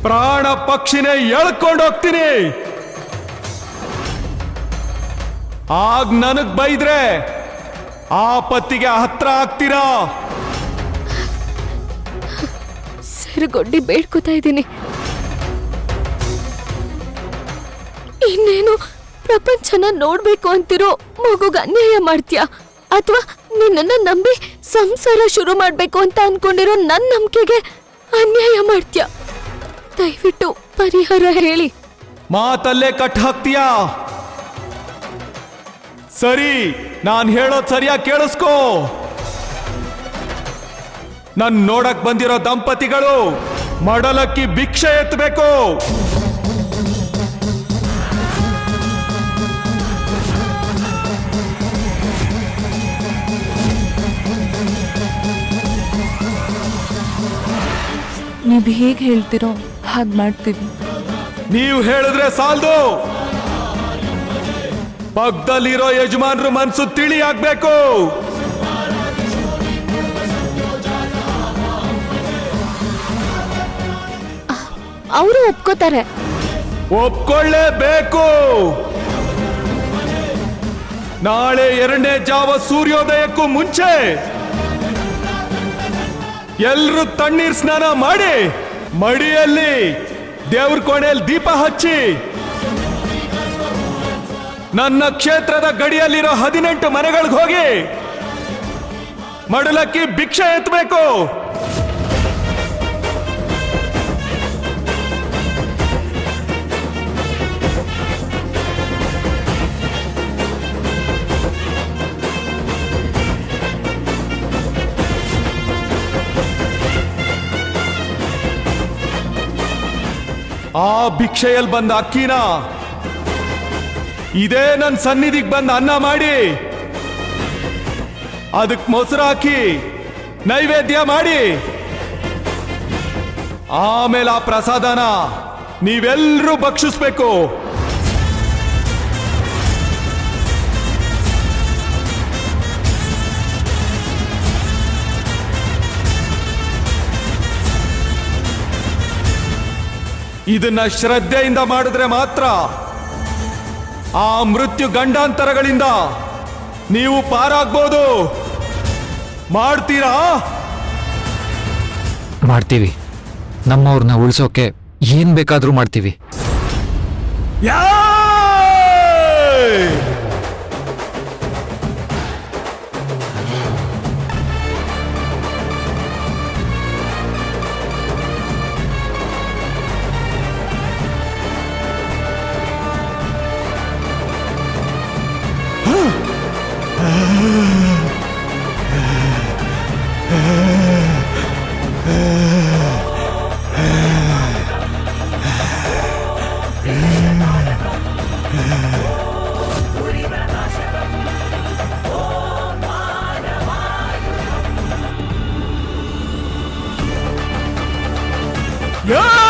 ಪ್ರಾಣ ಪಕ್ಷಿನೇ ಎಳ್ಕೊಂಡೋಗ್ತೀನಿ. ಆಗ ನನಗ್ ಬೈದ್ರೆ ಆಪತ್ತಿಗೆ ಹತ್ರ ಆಗ್ತೀರಾ? ಸರಗೊಡ್ಡಿ ಬೇಡ್ಕೋತಾ ಇದ್ದೀನಿ. ಇನ್ನೇನು ಪ್ರಪಂಚನ ನೋಡ್ಬೇಕು ಅಂತಿರೋ ಮಗುಗ ಅನ್ಯಾಯ ಮಾಡ್ತೀಯಾ? ಅಥವಾ ನಿನ್ನನ್ನ ನಂಬಿ ಸಂಸಾರ ಶುರು ಮಾಡ್ಬೇಕು ಅಂತ ಅನ್ಕೊಂಡಿರೋ ನನ್ನ ನಂಬಿಕೆಗೆ ಅನ್ಯಾಯ ಮಾಡ್ತೀಯಾ? ದಯವಿಟ್ಟು ಪರಿಹಾರ ಹೇಳಿ. ಮಾತಲ್ಲೇ ಕಟ್ ಹಾಕ್ತೀಯಾ? ಸರಿ, ನಾನ್ ಹೇಳೋದ್ ಸರಿಯಾಗಿ ಕೇಳಿಸ್ಕೋ. ನನ್ ನೋಡಕ್ ಬಂದಿರೋ ದಂಪತಿಗಳು ಮಡಲಕ್ಕಿ ಭಿಕ್ಷೆ ಎತ್ತಬೇಕು. ನೀವು ಹೇಗೆ ಹೇಳ್ತಿರೋ ಹಾಗೆ ಮಾಡ್ತೀವಿ. ನೀವು ಹೇಳಿದ್ರೆ ಸಾಲದು, ಪಕ್ಕದಲ್ಲಿರೋ ಯಜಮಾನ್ರು ಮನ್ಸು ತಿಳಿ ಆಗ್ಬೇಕು. ಅವರು ಒಪ್ಕೋತಾರೆ. ಒಪ್ಕೊಳ್ಳೇಬೇಕು. ನಾಳೆ 2ನೇ ಜಾವ ಸೂರ್ಯೋದಯಕ್ಕೂ ಮುಂಚೆ ಎಲ್ರೂ ತಣ್ಣೀರ್ ಸ್ನಾನ ಮಾಡಿ ಮಡಿಯಲ್ಲಿ ದೇವ್ರ ಕೋಣೆಯಲ್ಲಿ ದೀಪ ಹಚ್ಚಿ ನನ್ನ ಕ್ಷೇತ್ರದ ಗಡಿಯಲ್ಲಿರೋ 18 ಮನೆಗಳಿಗೆ ಹೋಗಿ ಮಡಲಕ್ಕಿ ಭಿಕ್ಷೆ ಎತ್ತಬೇಕು. ಆ ಭಿಕ್ಷೆಯಲ್ಲಿ ಬಂದ ಅಕ್ಕಿನ ಇದೇ ನನ್ನ ಸನ್ನಿಧಿಗೆ ಬಂದ ಅನ್ನ ಮಾಡಿ ಅದಕ್ಕೆ ಮೊಸರು ಹಾಕಿ ನೈವೇದ್ಯ ಮಾಡಿ ಆಮೇಲೆ ಆ ಪ್ರಸಾದನ ನೀವೆಲ್ಲರೂ ಭಕ್ಷಿಸ್ಬೇಕು. ಇದನ್ನ ಶ್ರದ್ಧೆಯಿಂದ ಮಾಡಿದ್ರೆ ಮಾತ್ರ ಆ ಮೃತ್ಯು ಗಂಡಾಂತರಗಳಿಂದ ನೀವು ಪಾರಾಗ್ಬೋದು. ಮಾಡ್ತೀರಾ? ಮಾಡ್ತೀವಿ. ನಮ್ಮವ್ರನ್ನ ಉಳಿಸೋಕೆ ಏನ್ ಬೇಕಾದ್ರೂ ಮಾಡ್ತೀವಿ. Yeah!